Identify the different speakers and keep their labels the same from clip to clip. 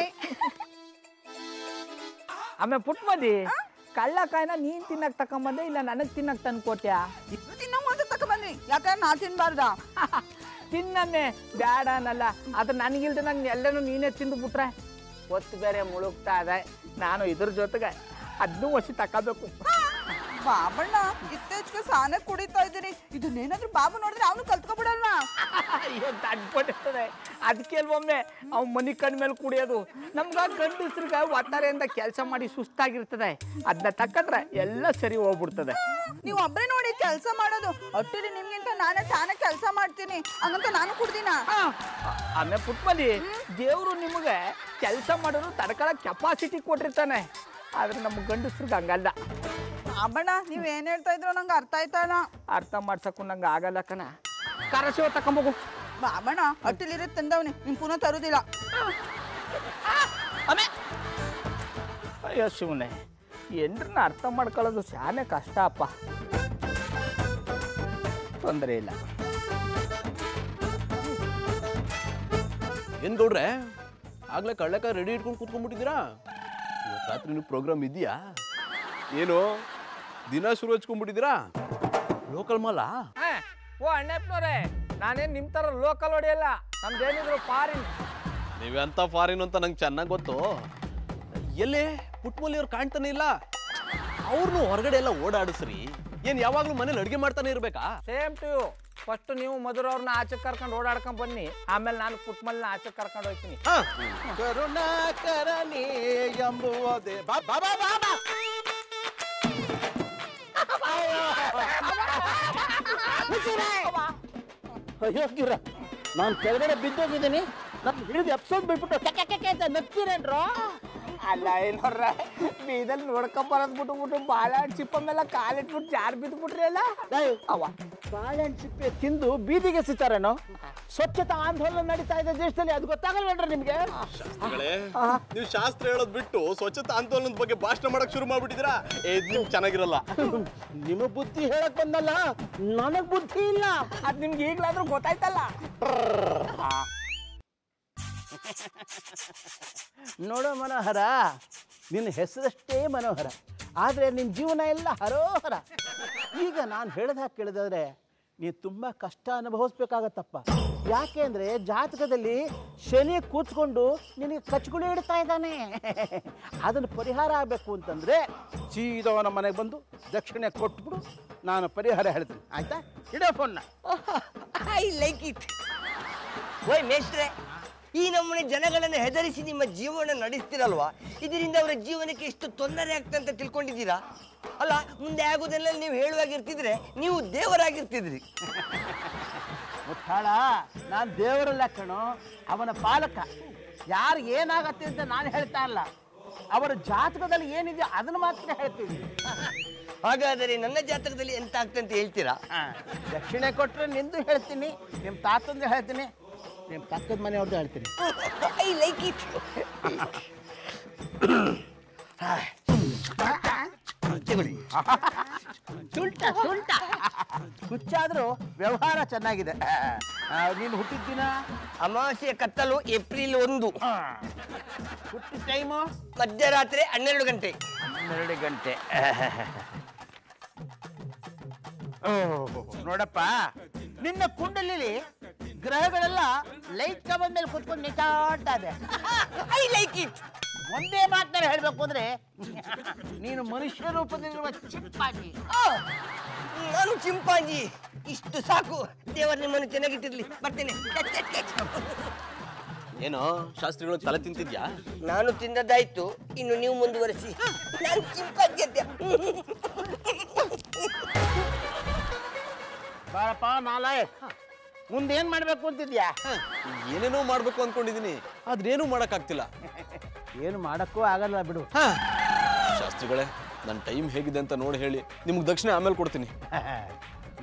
Speaker 1: ಬಾಯ್.
Speaker 2: ಆಮೇಲೆ ಪುಟ್ಮದಿ ಕಳ್ಳಕಾಯಿನ ನೀನ್ ತಿನ್ನಕ್ ತಕೊಂಬಂದೆ ಇಲ್ಲ ನನಗ್ ತಿನ್ನಕ್ ತಂದು ಕೊಟ್ಯಾ?
Speaker 1: ತಿನ್ನೋ ಅಂತ ತಕೊಂಬಂದ್ರಿ, ಯಾಕಂದ್ರೆ ನಾ ತಿನ್ಬಾರ್ದ?
Speaker 2: ತಿನ್ನಮ್ಮೆ ಬ್ಯಾಡ ಅನ್ನಲ್ಲ, ಆದ್ರೆ ನನಗಿಲ್ದ ನಂಗೆ ಎಲ್ಲನೂ ನೀನೇ ತಿಂದು ಬಿಟ್ರೆ ಹೊತ್ತು ಬೇರೆ ಮುಳುಗ್ತಾ ಇದೆ. ನಾನು ಇದ್ರ ಜೊತೆಗೆ ಅದನ್ನೂ ಒಸಿ ತಕೋಬೇಕು.
Speaker 1: ಬಾಬಣ್ಣ ಇತ್ತೀಚೆಗೆ ಸಾನೆ ಕುಡಿತಾ ಇದ್ದೀರಿ, ಇದನ್ನೇನಾದ್ರೂ ಬಾಬು ನೋಡಿದ್ರೆ ಅವನು ಕಲ್ತ್ಕೊಬಿಡಲ್ವಾ?
Speaker 2: ಅಯ್ಯೋ ತಡ್ಕೊಂಡಿರ್ತದೆ, ಅದಕ್ಕೆ ಒಮ್ಮೆ ಅವ್ ಮನಿ ಕಣ್ ಮೇಲೆ ಕುಡಿಯೋದು. ನಮ್ಗ ಗಂಡಸ್ರಿಗೆ ಒತ್ತಾರೆಯಿಂದ ಕೆಲಸ ಮಾಡಿ ಸುಸ್ತಾಗಿರ್ತದೆ, ಅದನ್ನ ತಕ್ಕಂದ್ರೆ ಎಲ್ಲ ಸರಿ ಹೋಗ್ಬಿಡ್ತದೆ.
Speaker 1: ನೀವು ಒಬ್ಬರೇ ನೋಡಿ ಕೆಲಸ ಮಾಡೋದು, ಒಟ್ಟಿರಿ ನಿಮ್ಗಿಂತ ನಾನೇ ಸಾನೆ ಕೆಲಸ ಮಾಡ್ತೀನಿ, ಹಂಗಂತ ನಾನು ಕುಡ್ದಿನ?
Speaker 2: ಆಮೇಲೆ ಪುಟ್ಮಲಿ ದೇವ್ರು ನಿಮಗೆ ಕೆಲಸ ಮಾಡೋರು ತಡ್ಕೊಳಕ್ ಕೆಪಾಸಿಟಿ ಕೊಟ್ಟಿರ್ತಾನೆ, ಆದ್ರೆ ನಮ್ಮ ಗಂಡಸ್ರಿಗೆ ಹಂಗಲ್ಲ.
Speaker 1: ಬಾಬಣ್ಣ ನೀವ್ ಏನ್ ಹೇಳ್ತಾ ಇದ್ರು ನಂಗೆ ಅರ್ಥ ಆಯ್ತಲ್ಲ.
Speaker 2: ಅರ್ಥ ಮಾಡ್ಸಕ್ಕೂ ನಂಗೆ ಆಗಲ್ಲ ಕಣ. ಕರಸಿವ ತಕೊಂಬೋಗು.
Speaker 1: ಬಾಬಣ್ಣ ಅಟ್ಟಿಲಿರೋ ತಂದವನಿ, ನಿಮ್ ಪುನಃ ತರುದಿಲ್ಲ.
Speaker 2: ಅಯ್ಯೋ ಶಿವನೇ, ಎಂಡ್ರನ್ನ ಅರ್ಥ ಮಾಡ್ಕೊಳ್ಳೋದು ಶಾನೆ ಕಷ್ಟ ಅಪ್ಪ. ತೊಂದರೆ ಇಲ್ಲ.
Speaker 3: ಏನ್ ಗೌಡ್ರೆ ಆಗ್ಲೇ ಕಳ್ಳಕಾಯಿ ರೆಡಿ ಇಟ್ಕೊಂಡು ಕೂತ್ಕೊಂಡ್ಬಿಟ್ಟಿದ್ದೀರಾ? ಇವತ್ತು ರಾತ್ರಿ ನೀವು ಪ್ರೋಗ್ರಾಮ್ ಇದೆಯಾ? ಏನು ದಿನ ಶುರು ಹಚ್ಕೊಂಡ್ಬಿಟ್ಟಿದ್ದೀರಾ? ಲೋಕಲ್ ಮಾಲಾ?
Speaker 2: ಓ ಅಣ್ಣಪ್ಪನವ್ರೆ, ನಾನೇನು ನಿಮ್ಮ ಥರ ಲೋಕಲ್ ಹೊಡೆಯಲ್ಲ, ನಮ್ದೇನಿದ್ರು ಫಾರಿನ್.
Speaker 3: ನೀವೆಂತ ಫಾರಿನ್ ಅಂತ ನಂಗೆ ಚೆನ್ನಾಗಿ ಗೊತ್ತು. ಎಲ್ಲೇ ಪುಟ್ಮಲ್ಲಿ ಅವ್ರು ಕಾಣ್ತಾನೆ ಇಲ್ಲ, ಅವ್ರನ್ನೂ ಹೊರಗಡೆ ಎಲ್ಲ ಓಡಾಡಿಸ್ರಿ. ಏನ್ ಯಾವಾಗ್ಲೂ ಮನೇಲಿ ಅಡುಗೆ ಮಾಡ್ತಾನೆ ಇರ್ಬೇಕಾ?
Speaker 2: Same to you. ಫಸ್ಟ್ ನೀವು ಮಧುರ ಅವ್ರನ್ನ ಆಚೆ ಕರ್ಕೊಂಡು ಓಡಾಡ್ಕೊಂಡ್ ಬನ್ನಿ, ಆಮೇಲೆ ನಾನು ಪುಟ್ಮಲ್ನ ಆಚೆ ಕರ್ಕೊಂಡು ಹೋಗ್ತೀನಿ.
Speaker 4: ಕರುಣಾಕರನೇ ಎಂಬುವುದೇ ಅಯ್ಯೋಗಿರ, ನಾನು ಕೆಳಗಡೆ ಬಿದ್ದೋಗಿದ್ದೀನಿ, ನಾನು ಹಿಡಿದು ಎಪ್ಸೋದ್ ಬಿಟ್ಬಿಟ್ಟು ಅಂತ ನಗ್ತೀರೇನ್ರೋ?
Speaker 2: ಅಲ್ಲ ಏನೋರ್ರ ಬೀದಲ್ಲಿ ನೋಡ್ಕೊಂಬರೋದ್ ಬಿಟ್ಟು ಬಾಳೆಹಣ್ಣು ಚಿಪ್ಪ ಮೇಲೆ ಕಾಲಿಟ್ಬಿಟ್ಟು ಜಾರ್ ಬಿದ್ದುಬಿಟ್ರಿ ಅಲ್ಲ
Speaker 4: ಅವ ಬಾಳೆಹಣ್ಣು ಚಿಪ್ಪೆ ತಿಂದು ಬೀದಿಗೆ ಸಿಗ್ತಾರೇನೋ? ಸ್ವಚ್ಛತಾ ಆಂದೋಲನ ನಡೀತಾ ಇದೆ ದೇಶದಲ್ಲಿ, ಅದು ಗೊತ್ತಾಗಲ್ವೇನ್ರ ನಿಮ್ಗೆ?
Speaker 3: ನೀವು ಶಾಸ್ತ್ರ ಹೇಳೋದ್ ಬಿಟ್ಟು ಸ್ವಚ್ಛತಾ ಆಂದೋಲನದ ಬಗ್ಗೆ ಭಾಷಣ ಮಾಡಕ್ ಶುರು ಮಾಡ್ಬಿಟ್ಟಿದ್ದೀರಾ? ನಿಮ್ ಚೆನ್ನಾಗಿರಲ್ಲ.
Speaker 4: ನಿಮ್ಮ ಬುದ್ಧಿ ಹೇಳಕ್ ಬಂದಲ್ಲ, ನನಗ್ ಬುದ್ಧಿ ಇಲ್ಲ.
Speaker 2: ಅದ್ ನಿಮ್ಗೆ ಈಗ್ಲಾದ್ರೂ ಗೊತ್ತಾಯ್ತಲ್ಲ.
Speaker 4: ನೋಡೋ ಮನೋಹರ, ನಿನ್ನ ಹೆಸರಷ್ಟೇ ಮನೋಹರ, ಆದರೆ ನಿನ್ನ ಜೀವನ ಎಲ್ಲ ಹರೋಹರ. ಈಗ ನಾನು ಹೇಳ್ದಾಗ ಕೇಳಿದ್ರೆ ನೀನು ತುಂಬ ಕಷ್ಟ ಅನುಭವಿಸ್ಬೇಕಾಗತ್ತಪ್ಪ. ಯಾಕೆ ಅಂದರೆ ಜಾತಕದಲ್ಲಿ ಶನಿ ಕೂತ್ಕೊಂಡು ನಿನಗೆ ಕಚ್ಗುಳಿ ಇಡ್ತಾ ಇದ್ದಾನೆ. ಅದನ್ನು ಪರಿಹಾರ ಆಗಬೇಕು ಅಂತಂದರೆ ಸೀದವನ ಮನೆಗೆ ಬಂದು ದಕ್ಷಿಣೆ ಕೊಟ್ಬಿಡು, ನಾನು ಪರಿಹಾರ ಹೇಳ್ತೀನಿ. ಆಯಿತಾ? ಇಡೋ ಫೋನ್ನ.
Speaker 5: I like it. ಓಯ್ ಮೇಷ್ಟ್ರೆ, ಈ ನಮ್ಮನೆ ಜನಗಳನ್ನು ಹೆದರಿಸಿ ನಿಮ್ಮ ಜೀವನ ನಡೆಸ್ತಿರಲ್ವಾ? ಇದರಿಂದ ಅವರ ಜೀವನಕ್ಕೆ ಎಷ್ಟು ತೊಂದರೆ ಆಗ್ತದೆ ಅಂತ ತಿಳ್ಕೊಂಡಿದ್ದೀರಾ? ಅಲ್ಲ, ಮುಂದೆ ಆಗೋದೆಲ್ಲ ನೀವು ಹೇಳುವಾಗಿರ್ತಿದ್ರೆ ನೀವು ದೇವರಾಗಿರ್ತಿದ್ರಿ.
Speaker 4: ಮುಟ್ಟಾಳ, ನಾನು ದೇವರಲ್ಲ ಕಣೋ, ಅವನ ಪಾಲಕ. ಯಾರು ಏನಾಗತ್ತೆ ಅಂತ ನಾನು ಹೇಳ್ತಾ ಇಲ್ಲ, ಅವರ ಜಾತಕದಲ್ಲಿ ಏನಿದೆ ಅದನ್ನು ಮಾತ್ರ ಹೇಳ್ತೀನಿ.
Speaker 5: ಹಾಗಾದರೆ ನನ್ನ ಜಾತಕದಲ್ಲಿ ಎಂತ ಆಗ್ತದೆ ಅಂತ ಹೇಳ್ತೀರಾ?
Speaker 4: ದಕ್ಷಿಣೆ ಕೊಟ್ಟರೆ ನಿಂದು ಹೇಳ್ತೀನಿ, ನಿಮ್ಮ ತಾತಂದು ಹೇಳ್ತೀನಿ, ನಿಮ್ಮ ಪಕ್ಕದ ಮನೆಯವ್ರದ್ದು ಹೇಳ್ತೀನಿ.
Speaker 5: I like it.
Speaker 4: ಸುಲ್ಟ ಸುಲ್ಟ ಹುಚ್ಚಾದ್ರೂ ವ್ಯವಹಾರ ಚೆನ್ನಾಗಿದೆ. ನೀನು ಹುಟ್ಟಿದ ದಿನ?
Speaker 5: ಅಮಾವಾಸ್ಯೆ ಕತ್ತಲು ಏಪ್ರಿಲ್ 1.
Speaker 4: ಹುಟ್ಟಿದ ಟೈಮು?
Speaker 5: ಮಧ್ಯರಾತ್ರಿ 12 ಗಂಟೆ.
Speaker 4: 12 ಗಂಟೆ. ನೋಡಪ್ಪ, ನಿನ್ನ ಕುಂಡಲಿಲಿ ಗ್ರಹಗಳೆಲ್ಲ ಲೈಟ್ ಕಮಲ್ ಮೇಲೆ ಕುತ್ಕೊಂಡು ನಿಂತಾಡ್ತಾ ಇದೆ.
Speaker 5: I like it.
Speaker 4: ಒಂದೇ ಮಾತನ್ನ ಹೇಳ್ಬೇಕು ಅಂದ್ರೆ ನೀನು ಮನುಷ್ಯ ರೂಪದಲ್ಲಿರುವ ಚಿಂಪಾಂಜಿ.
Speaker 5: ನಾನು ಚಿಂಪಾಂಜಿ. ಇಷ್ಟು ಸಾಕು. ದೇವರು ನಿಮ್ಮನ್ನು ಚೆನ್ನಾಗಿಟ್ಟಿರ್ಲಿ. ಬರ್ತೇನೆ.
Speaker 3: ಏನೋ ಶಾಸ್ತ್ರಿಗಳು ತಲೆ ತಿಂತಿದ್ಯಾ?
Speaker 5: ನಾನು ತಿಂದದ್ದಾಯ್ತು, ಇನ್ನು ನೀವು ಮುಂದುವರಿಸಿ. ನಾನು ಚಿಂಪಾಂಜಿ ಅಂತ.
Speaker 4: ಬಾರಪ್ಪ ನಾಲಾಯಕ್, ಮುಂದೇನ್ ಮಾಡ್ಬೇಕು ಅಂತಿದ್ಯಾ?
Speaker 3: ಏನೇನೋ ಮಾಡ್ಬೇಕು ಅನ್ಕೊಂಡಿದೀನಿ, ಆದ್ರೇನು ಮಾಡಕ್ಕಾಗ್ತಿಲ್ಲ.
Speaker 4: ಏನು ಮಾಡಕ್ಕೂ ಆಗಲ್ಲ ಬಿಡು.
Speaker 3: ಶಾಸ್ತ್ರಿಗಳೇ, ನನ್ನ ಟೈಮ್ ಹೇಗಿದೆ ಅಂತ ನೋಡಿ ಹೇಳಿ, ನಿಮ್ಗೆ ದಕ್ಷಿಣ ಆಮೇಲೆ ಕೊಡ್ತೀನಿ.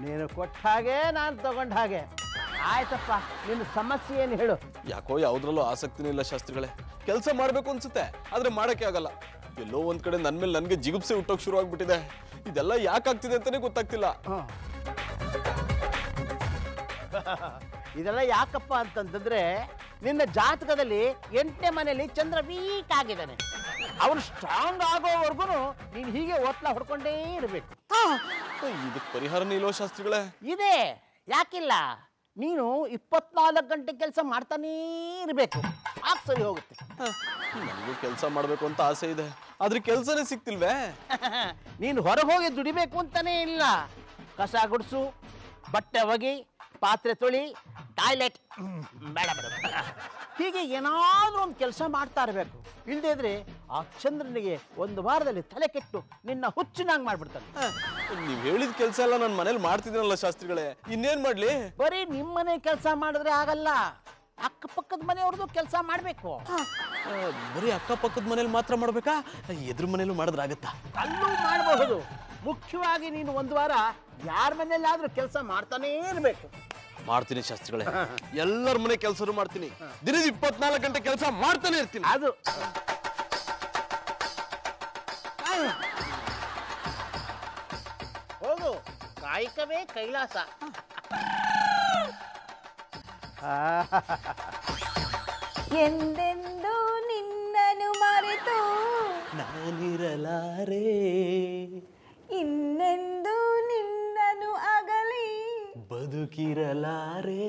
Speaker 4: ನೀನು ಕೊಟ್ಟ ಹಾಗೆ ನಾನು ತಗೊಂಡ ಹಾಗೆ. ಆಯ್ತಪ್ಪ, ನಿನ್ನ ಸಮಸ್ಯೆ ಏನು ಹೇಳು?
Speaker 3: ಯಾಕೋ ಯಾವ್ದ್ರಲ್ಲೂ ಆಸಕ್ತಿನೂ ಇಲ್ಲ ಶಾಸ್ತ್ರಿಗಳೇ. ಕೆಲಸ ಮಾಡ್ಬೇಕು ಅನ್ಸುತ್ತೆ, ಆದ್ರೆ ಮಾಡಕ್ಕೆ ಆಗಲ್ಲ. ಎಲ್ಲೋ ಒಂದ್ ಕಡೆ ನನ್ ಮೇಲೆ ನನ್ಗೆ ಜಿಗುಪ್ಸೆ ಹುಟ್ಟೋಕ್ ಶುರು ಆಗ್ಬಿಟ್ಟಿದೆ. ಇದೆಲ್ಲ ಯಾಕಾಗ್ತಿದೆ ಅಂತಾನೆ ಗೊತ್ತಾಗ್ತಿಲ್ಲ.
Speaker 4: ಇದೆಲ್ಲ ಯಾಕಪ್ಪ ಅಂತಂತಂದ್ರೆ ನಿನ್ನ ಜಾತಕದಲ್ಲಿ 8ನೇ ಮನೆಯಲ್ಲಿ ಚಂದ್ರ ವೀಕ್ ಆಗಿದ್ದಾನೆ. ಅವನು ಸ್ಟ್ರಾಂಗ್ ಆಗೋವರೆಗೂ ನೀನು ಹೀಗೆ ಒತ್ತಲ ಹೊಡ್ಕೊಂಡೇ ಇರಬೇಕು.
Speaker 3: ಇದಕ್ಕೆ ಪರಿಹಾರನೇ ಇಲ್ವೋ ಶಾಸ್ತ್ರಿಗಳೇ?
Speaker 4: ಇದೆ, ಯಾಕಿಲ್ಲ? ನೀನು 24 ಗಂಟೆ ಕೆಲಸ ಮಾಡ್ತಾನೇ ಇರಬೇಕು, ಆಗ ಸರಿ ಹೋಗುತ್ತೆ.
Speaker 3: ನನಗೂ ಕೆಲಸ ಮಾಡಬೇಕು ಅಂತ ಆಸೆ ಇದೆ, ಆದ್ರೆ ಕೆಲಸನೇ ಸಿಗ್ತಿಲ್ವೇ?
Speaker 4: ನೀನು ಹೊರಗೆ ಹೋಗಿ ದುಡಿಬೇಕು ಅಂತಾನೇ ಇಲ್ಲ. ಕಸ ಗುಡಿಸು, ಬಟ್ಟೆ ಒಗಿ, ಪಾತ್ರೆ ತೊಳಿ, ಟಾಯ್ಲೆಟ್ ಬೇಡ ಬೇಡ ಹೀಗೆ ಏನಾದರೂ ಒಂದು ಕೆಲಸ ಮಾಡ್ತಾ ಇರಬೇಕು. ಇಲ್ಲದೇ ಇದ್ರೆ ಆ ಚಂದ್ರನಿಗೆ ಒಂದು ವಾರದಲ್ಲಿ ತಲೆ ಕೆಟ್ಟು ನಿನ್ನ ಹುಚ್ಚಿನಾಗಿ ಮಾಡ್ಬಿಡ್ತಾನೆ.
Speaker 3: ನೀವ್ ಹೇಳಿದ ಕೆಲಸ ಎಲ್ಲ ನಾನು ಮನೇಲಿ ಮಾಡ್ತಿದ್ದೀನಲ್ಲ ಶಾಸ್ತ್ರಿಗಳೇ, ಇನ್ನೇನ್ ಮಾಡ್ಲಿ?
Speaker 4: ಬರೀ ನಿಮ್ಮನೆ ಕೆಲಸ ಮಾಡಿದ್ರೆ ಆಗಲ್ಲ, ಅಕ್ಕಪಕ್ಕದ ಮನೆಯವ್ರದ್ದು ಕೆಲಸ ಮಾಡಬೇಕು.
Speaker 3: ಬರೀ ಅಕ್ಕಪಕ್ಕದ ಮನೇಲಿ ಮಾತ್ರ ಮಾಡ್ಬೇಕಾ? ಎದುರು ಮನೇಲೂ ಮಾಡಿದ್ರೆ ಆಗತ್ತಾ?
Speaker 4: ಅಲ್ಲೂ ಮಾಡಬಹುದು. ಮುಖ್ಯವಾಗಿ ನೀನು ಒಂದು ವಾರ ಯಾರ ಮನೆಯಲ್ಲಾದ್ರೂ ಕೆಲಸ ಮಾಡ್ತಾನೇ ಇರಬೇಕು.
Speaker 3: ಮಾಡ್ತೀನಿ ಶಾಸ್ತ್ರಿಗಳೇ, ಎಲ್ಲರ ಮನೆ ಕೆಲಸನೂ ಮಾಡ್ತೀನಿ. ದಿನದ 24 ಗಂಟೆ ಕೆಲಸ ಮಾಡ್ತಾನೆ ಇರ್ತೀನಿ.
Speaker 4: ಅದು ಹೋಗು, ಕಾಯಕವೇ ಕೈಲಾಸ.
Speaker 1: ಎಂದೆಂದು ನಿನ್ನನು ಮರೆತು
Speaker 3: ನಾನಿರಲಾರೆ,
Speaker 1: ಇನ್ನೆಂದು ನಿನ್ನನು ಅಗಲಿ
Speaker 3: ಬದುಕಿರಲಾರೆ.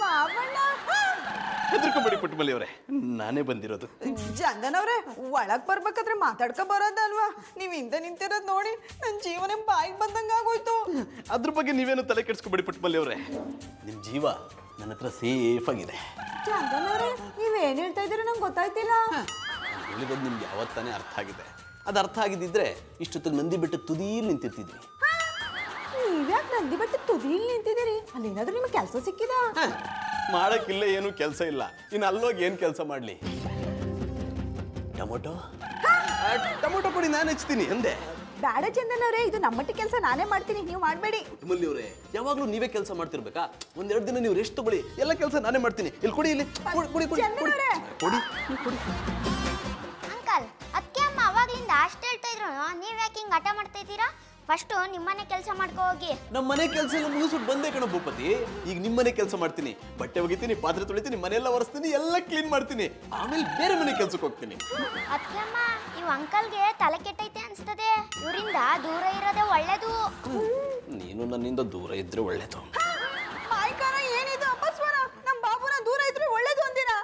Speaker 1: ಬಾಬಣ್ಣ,
Speaker 3: ಹೆದರ್ಕೊಂಬೇಡಿ ಪುಟ್ಟಮಲ್ಲಿ ಅವರೇ, ನಾನೇ ಬಂದಿರೋದು.
Speaker 1: ಚಂದನವ್ರೆ, ಒಳಗ್ ಬರ್ಬೇಕಾದ್ರೆ ಮಾತಾಡ್ಕೊ ಬರೋದಲ್ವಾ? ನೀವ್ ಹಿಂದೆ ನಿಂತಿರೋದ್ ನೋಡಿ ನನ್ ಜೀವನ ಬಾಯಿಗೆ ಬಂದಂಗ ಆಗೋಯ್ತು.
Speaker 3: ಅದ್ರ ಬಗ್ಗೆ ನೀವೇನು ತಲೆ ಕೆಡ್ಸ್ಕೊಬೇಡಿ ಪುಟ್ಟಮಲ್ಲಿ ಅವರೇ, ನಿಮ್ ಜೀವ ನನ್ನ ಹತ್ರ ಸೇಫ್ ಆಗಿದೆ.
Speaker 1: ಚಂದನವ್ರೆ, ನೀವೇನ್ ಹೇಳ್ತಾ ಇದ್ದೀರ ನಂಗೆ ಗೊತ್ತಾಯ್ತಿಲ್ಲ.
Speaker 3: ಹೇಳಿರೋದು ನಿಮ್ಗೆ ಯಾವತ್ತಾನೆ ಅರ್ಥ ಆಗಿದೆ. ಅದು ಅರ್ಥ ಆಗಿದ್ದಿದ್ರೆ ಇಷ್ಟೊತ್ತು ನಂದಿ ಬೆಟ್ಟ ತುದಿಯಲ್ಲಿ ನಿಂತಿರ್ತಿದ್ರಿ.
Speaker 1: ನೀವ್ಯಾಕೆ ನಂದಿ ಬೆಟ್ಟ ತುದಿಯಲ್ಲಿ ನಿಂತಿದ್ದೀರಿ? ಅಲ್ಲೇನಾದ್ರೂ ನಿಮ್ಗೆ ಕೆಲಸ ಸಿಕ್ಕಿದ?
Speaker 3: ಮಾಡಕ್ಕಿಲ್ಲ, ಏನು ಕೆಲಸ ಇಲ್ಲ. ಇನ್ನು ಅಲ್ಲೋಗಿ ಏನ್ ಕೆಲಸ ಮಾಡ್ಲಿ? ಟೊಮೊಟೊ ಟೊಮೊಟೊ ಕೊಡಿ, ನಾನು ಹಚ್ತೀನಿ ಅಂದೆ.
Speaker 1: ಬೇಡ ಚಂದನವ್ರೆ, ಇದು ನಮ್ಮಟ್ಟಿ ಕೆಲಸ ನಾನೇ ಮಾಡ್ತೀನಿ, ನೀವು ಮಾಡಬೇಡಿ.
Speaker 3: ಮಲ್ಲಿ ಅವರೇ, ಯಾವಾಗ್ಲೂ ನೀವೇ ಕೆಲಸ ಮಾಡ್ತಿರ್ಬೇಕಾ? ಒಂದೆರಡು ದಿನ ನೀವು ರೆಸ್ಟ್ ತಗೊಳ್ಳಿ, ಎಲ್ಲ ಕೆಲಸ ನಾನೇ ಮಾಡ್ತೀನಿ. ಇಲ್ಲಿ ಕೊಡಿ, ಇಲ್ಲಿ ಕೊಡಿ ಕೊಡಿ ಕೊಡಿ ಕೊಡಿ ಕೊಡಿ.
Speaker 6: ಅಂಕಲ್, ಅದಕ್ಕೆ ಅಮ್ಮ ಅವಾಗ್ಲಿಂದ ಅಷ್ಟು ಹೇಳ್ತಾ ಇದ್ರು, ನೀವ್ ಯಾಕೆ ಹಿಂಗ್ ಹಠ ಮಾಡ್ತಾ ಇದ್ದೀರಾ? ಫಸ್ಟ್ ನಿಮ್ಮನೆ ಕೆಲಸ ಮಾಡ್ಕೋ ಹೋಗಿ.
Speaker 3: ನಮ್ಮ ಮನೆ ಕೆಲಸ ಎಲ್ಲ ಮುಗಿಸ್ಬಿಟ್ಟು ಬಂದೆ ಕಣ ಭೂಪತಿ. ಈಗ ನಿಮ್ಮನೆ ಕೆಲಸ ಮಾಡ್ತೀನಿ, ಬಟ್ಟೆ ಒಗಿತೀನಿ, ಪಾತ್ರೆ ತೊಳಿತೀನಿ, ಮನೆಯೆಲ್ಲ ಒರೆಸ್ತೀನಿ, ಎಲ್ಲ ಕ್ಲೀನ್ ಮಾಡ್ತೀನಿ. ಆಮೇಲೆ ಬೇರೆ ಮನೆ ಕೆಲ್ಸಕ್ಕೆ ಹೋಗ್ತೀನಿ.
Speaker 6: ಅದಕ್ಕೆ ಅಮ್ಮ, ಇವ್ ಅಂಕಲ್ಗೆ ತಲೆ ಕೆಟ್ಟೈತೆ ಅನ್ಸ್ತದೆ. ಇವರಿಂದ ದೂರ ಇರೋದೇ ಒಳ್ಳೇದು.
Speaker 3: ನೀನು ನನ್ನಿಂದ ದೂರ ಇದ್ರೆ ಒಳ್ಳೇದು.
Speaker 1: ಮಾಯ್ಕಾರ, ಏನಿದು ಅಪಸ್ವರ? ನಮ್ ಬಾಬುನ ದೂರ ಇದ್ರೆ ಒಳ್ಳೇದು ಅಂತೀರಾ?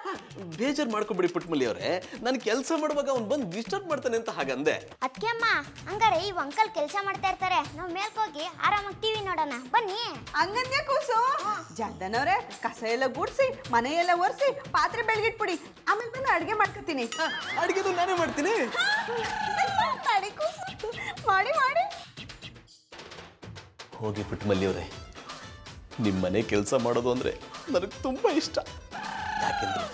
Speaker 3: ಬೇಜಾರು ಮಾಡ್ಕೊಬಿಡಿ ಪುಟ್ಟಮಲ್ಲಿ ಅವರೇ, ನಾನು ಕೆಲಸ ಮಾಡುವಾಗ ಅವ್ನು ಬಂದು ಡಿಸ್ಟರ್ಬ್ ಮಾಡ್ತಾನೆ ಅಂತ ಹಾಗಂದೆ.
Speaker 6: ಅದಕ್ಕೆ ಅಮ್ಮ, ಹಂಗಾರೆ ಇವ್ ಅಂಕಲ್ ಕೆಲಸ ಮಾಡ್ತಾ ಇರ್ತಾರೆ, ನಾವು ಮೇಲ್ಕೋಗಿ ಆರಾಮಾಗಿ ಟಿವಿ ನೋಡೋಣ ಬನ್ನಿ.
Speaker 1: ಹಂಗಂದ್ಯಾ ಕೂಸು? ಚಂದನವ್ರೆ, ಕಸ ಎಲ್ಲ ಗುಡ್ಸಿ, ಮನೆ ಎಲ್ಲ ಒರೆಸಿ, ಪಾತ್ರೆ ಬೆಳಗಿಟ್ಬಿಡಿ, ಆಮೇಲೆ ಬಂದು ಅಡ್ಗೆ ಮಾಡ್ಕೊತೀನಿ.
Speaker 3: ಅಡಿಗೆದು ನಾನೇ ಮಾಡ್ತೀನಿ.
Speaker 1: ತಡಿ ಕೂಸು, ಮಾಡಿ ಮಾಡಿ.
Speaker 3: ಹೋಗಿ ಪುಟ್ಟಮಲ್ಲಿ ಅವರೇ, ನಿಮ್ಮ ಮನೆ ಕೆಲಸ ಮಾಡೋದು ಅಂದ್ರೆ ನನಗೆ ತುಂಬಾ ಇಷ್ಟ. ಯಾಕೆಂದ್ರೆ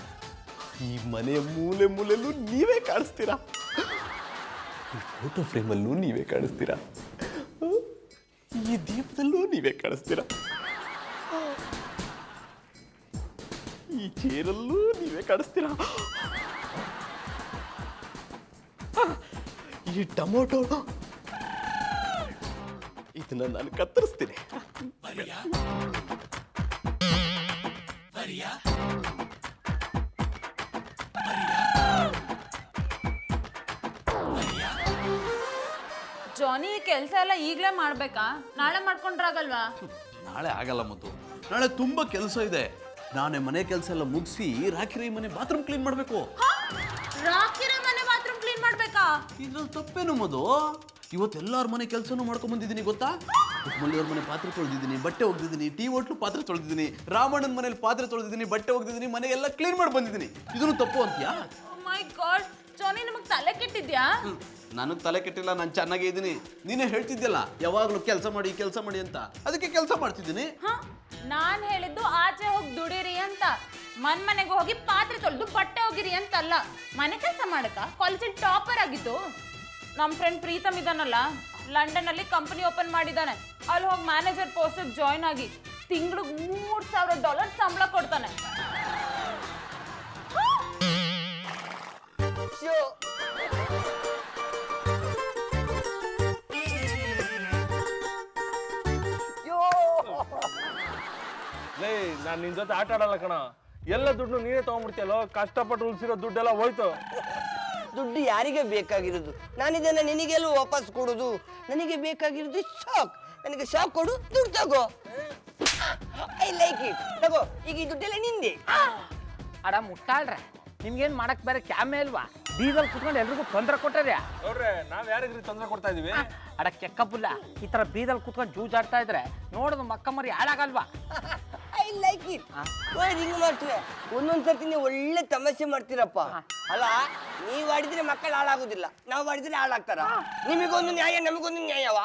Speaker 3: ಈ ಮನೆಯ ಮೂಲೆ ಮೂಲೆಯಲ್ಲೂ ನೀವೇ ಕಾಣಿಸ್ತೀರಾ, ಈ ಫೋಟೋ ಫ್ರೇಮಲ್ಲೂ ನೀವೇ ಕಾಣಿಸ್ತೀರಾ, ಈ ದೀಪದಲ್ಲೂ ನೀವೇ ಕಾಣಿಸ್ತೀರಾ, ಈ ಚೇರಲ್ಲೂ ನೀವೇ ಕಾಣಿಸ್ತೀರಾ, ಈ ಟೊಮೊಟೊ ಇದನ್ನ ನಾನು ಕತ್ತರಿಸ್ತೀನಿ.
Speaker 7: ಜಾನಿ, ಕೆಲಸ ಎಲ್ಲ ಈಗಲೇ ಮಾಡ್ಬೇಕಾ? ನಾಳೆ ಮಾಡ್ಕೊಂಡ್ರಾಗಲ್ವಾ?
Speaker 3: ನಾಳೆ ಆಗಲ್ಲ ಮುದ್ದು, ನಾಳೆ ತುಂಬಾ ಕೆಲಸ ಇದೆ. ನಾನೇ ಮನೆ ಕೆಲಸ ಎಲ್ಲ ಮುಗಿಸಿ ರಾಕಿರಿ ಮನೆ ಬಾತ್ರೂಮ್ ಕ್ಲೀನ್ ಮಾಡಬೇಕು.
Speaker 7: ರಾಕಿರ ಮನೆ ಬಾತ್ರೂಮ್ ಕ್ಲೀನ್ ಮಾಡ್ಬೇಕಾ?
Speaker 3: ಇದ್ರಲ್ಲಿ ತಪ್ಪೇನು ಮದು? ಇವತ್ತೆಲ್ಲಾರ ಮನೆ ಕೆಲಸನೂ ಮಾಡ್ಕೊಂಡ್ ಬಂದಿದ್ದೀನಿ ಗೊತ್ತಾ? ಮಲ್ಲಿಯವ್ರ ಮನೆ ಪಾತ್ರೆ ತೊಳೆದಿದ್ದೀನಿ, ಬಟ್ಟೆ ಒಗ್ದಿದ್ದೀನಿ, ಟೀ ಹೋಟ್ಲು ಪಾತ್ರೆ ತೊಳೆದಿದ್ದೀನಿ, ರಾಮಣ್ಣನ ಮನೇಲಿ ಪಾತ್ರೆ ತೊಳೆದಿದ್ದೀನಿ, ಬಟ್ಟೆ ಒಗ್ದಿದ್ದೀನಿ, ಮನೆಗೆಲ್ಲ ಕ್ಲೀನ್ ಮಾಡಿ ಬಂದಿದ್ದೀನಿ. ಇದನ್ನು ತಪ್ಪು ಅಂತೀಯಾ?
Speaker 7: ಮೈ ಗಾಡ್, ಜಾನಿ ನಿಮಗೆ ತಲೆ ಕೆಟ್ಟಿದ್ಯಾ?
Speaker 3: ನನಗೆ ತಲೆ ಕೆಟ್ಟಿಲ್ಲ, ನಾನು ಚೆನ್ನಾಗೇ ಇದ್ದೀನಿ. ನೀನೇ ಹೇಳ್ತಿದ್ಯಲ್ಲ ಯಾವಾಗಲೂ ಕೆಲಸ ಮಾಡಿ ಕೆಲಸ ಮಾಡಿ ಅಂತ, ಅದಕ್ಕೆ ಕೆಲಸ ಮಾಡ್ತಿದ್ದೀನಿ.
Speaker 7: ನಾನು ಹೇಳಿದ್ದು ಆಚೆ ಹೋಗಿ ದುಡಿರಿ ಅಂತ, ಮನೆಗೆ ಹೋಗಿ ಪಾತ್ರೆ ತೊಳೆದು ಬಟ್ಟೆ ಹೋಗಿರಿ ಅಂತಲ್ಲ. ಮನೆ ಕೆಲಸ ಮಾಡಕ ಕಾಲೇಜಲ್ಲಿ ಟಾಪರ್ ಆಗಿದ್ದು. ನಮ್ಮ ಫ್ರೆಂಡ್ ಪ್ರೀತಮ್ ಇದಾನಲ್ಲ, ಲಂಡನ್ ಅಲ್ಲಿ ಕಂಪನಿ ಓಪನ್ ಮಾಡಿದ್ದಾನೆ. ಅಲ್ಲಿ ಹೋಗಿ ಮ್ಯಾನೇಜರ್ ಪೋಸ್ಟ್ ಜಾಯ್ನ್ ಆಗಿ ತಿಂಗಳಿಗೆ $3,000 ಸಂಬಳ ಕೊಡ್ತಾನೆ.
Speaker 8: ನಾನು ನಿನ್ ಜೊತೆ ಆಟ ಆಡಲ್ಲ ಕಣ. ಎಲ್ಲ ದುಡ್ಡು ನೀನೇ ತಗೊಂಡ್ಬಿಡ್ತೀಯಲ್ಲೋ, ಕಷ್ಟಪಟ್ಟು ಉಳಿಸಿರೋ ದುಡ್ಡೆಲ್ಲ ಹೋಯ್ತು.
Speaker 5: ದುಡ್ಡು ಯಾರಿಗೆ ಬೇಕಾಗಿರೋದು? ನಾನಿದನ್ನ ನಿನಗೆಲ್ಲ ವಾಪಸ್ ಕೊಡೋದು? ನನಗೆ ಬೇಕಾಗಿರೋದು ಶಾಕ್. ನನಗೆ ಶಾಕ್ ಕೊಡು, ದುಡ್ಡು ತಗೋ. I like it. ತಗೋ, ಈಗ ಈ ದುಡ್ಡೆಲ್ಲ ನಿಂದೆ.
Speaker 2: ಅಡ ಮುಟ್ಟಾಳ್ರೆ, ನಿಮ್ಗೇನ್ ಮಾಡಕ್ ಬೇರೆ ಕ್ಯಾಮೆ ಇಲ್ವಾ? ಡೀಸೆಲ್ ಕುತ್ಕೊಂಡು ಎಲ್ರಿಗೂ ತೊಂದರೆ ಕೊಟ್ಟರೆ
Speaker 8: ನೋಡ್ರೆ, ನಾವ್ ಯಾರಿಗ್ರಿ ತೊಂದರೆ ಕೊಡ್ತಾ ಇದೀವಿ?
Speaker 2: ಅಡ ಕೆಕ್ಕಪ್ಪುಲ್ಲ, ಈ ತರ ಬೀದಲ್ ಕುತ್ಕೊಂಡು ಜೂಜಾಡ್ತಾ ಇದ್ರೆ ನೋಡೋದು ಮಕ್ಕ ಮರಿ ಹಾಳಾಗಲ್ವಾ?
Speaker 5: I like it. ರಿಂಗ್ ಮಾಡ್ತೀವಿ ಒಂದೊಂದ್ಸರ್ತಿ ನೀವು ಒಳ್ಳೆ ತಮಾಷೆ ಮಾಡ್ತೀರಪ್ಪ. ಅಲ್ಲ, ನೀವ್ ಆಡಿದ್ರೆ ಮಕ್ಕಳು ಹಾಳಾಗುದಿಲ್ಲ, ನಾವು ಆಡಿದ್ರೆ ಹಾಳಾಗ್ತಾರ. ನಿಮಗೊಂದು ನ್ಯಾಯ, ನಮಗೊಂದು ನ್ಯಾಯವ.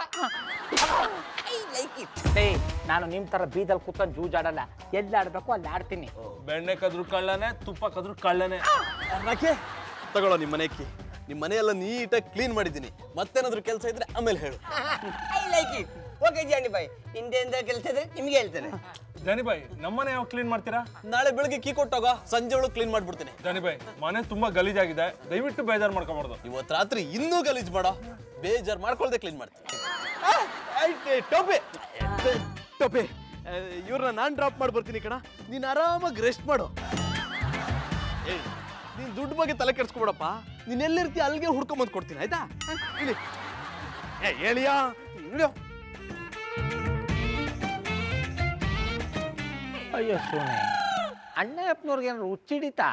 Speaker 5: I like it.
Speaker 2: ನಾನು ನಿಮ್ ತರ ಬೀದಲ್ ಕುತ್ಕೊಂಡು ಜೂಜಾಡಲ್ಲ, ಎಲ್ಲಿ ಆಡ್ಬೇಕು ಅಲ್ಲಿ ಆಡ್ತೀನಿ.
Speaker 8: ಬೆಣ್ಣೆ ಕದ್ರು ಕಳ್ಳನೆ, ತುಪ್ಪ ಕದ್ರು ಕಳ್ಳನೆ.
Speaker 3: ತಗೊಳ್ಳೋ ನಿಮ್ಮ ಮನೆ ಅಕ್ಕಿ. ನಿಮ್ಮ ಮನೆಯೆಲ್ಲ ನೀಟಾಗಿ ಕ್ಲೀನ್ ಮಾಡಿದ್ದೀನಿ. ಮತ್ತೇನಾದ್ರೂ ಕೆಲಸ ಇದ್ರೆ ಆಮೇಲೆ ಹೇಳು.
Speaker 5: I like it. ಓಕೆ ಜಾನಿ ಬಾಯ್, ನಿಂದೆಂದ ಕೆಲಸ ಇದ್ರೆ ನಿಮ್ಗೆ ಹೇಳ್ತೇನೆ.
Speaker 8: ಜಾನಿ ಬಾಯ್, ನಮ್ಮನೆ ಯಾವ ಕ್ಲೀನ್ ಮಾಡ್ತೀರಾ?
Speaker 3: ನಾಳೆ ಬೆಳಗ್ಗೆ ಕೀ ಕೊಟ್ಟೋಗ, ಸಂಜೆ ಒಳಗೆ ಕ್ಲೀನ್ ಮಾಡ್ಬಿಡ್ತೀನಿ.
Speaker 8: ಜಾನಿ ಬಾಯ್, ಮನೆ ತುಂಬಾ ಗಲೀಜಾಗಿದೆ, ದಯವಿಟ್ಟು ಬೇಜಾರು ಮಾಡ್ಕೊಬಾರ್ದು.
Speaker 3: ಇವತ್ತು ರಾತ್ರಿ ಇನ್ನೂ ಗಲೀಜ್ ಮಾಡೋ, ಬೇಜಾರು ಮಾಡ್ಕೊಳ್ದೆ ಕ್ಲೀನ್ ಮಾಡ್ತೀನಿ. ಟೋಪಿ ಟೋಪಿ, ಇವ್ರನ್ನ ನಾನು ಡ್ರಾಪ್ ಮಾಡಿ ಬರ್ತೀನಿ ಕಣ. ನೀನು ಆರಾಮಾಗಿ ರೆಸ್ಟ್ ಮಾಡು. ನೀನ್ ದುಡ್ಡು ಬಗ್ಗೆ ತಲೆ ಕೆಡ್ಸ್ಕೊಬೇಡಪ್ಪ. ನೀನ್ ಎಲ್ಲಿರ್ತೀಯ ಅಲ್ಲಿಗೆ ಹುಡ್ಕೊಂಬಂದು ಕೊಡ್ತೀನಿ, ಆಯ್ತಾ? ಇಲ್ಲಿ ಹೇಳಿಯಾ?
Speaker 2: ಅಯ್ಯೋ ಸೋನೆ, ಅಣ್ಣಪ್ಪನವ್ರಿಗೆ ಏನಾದ್ರು ಹುಚ್ಚಿಡಿತಾ?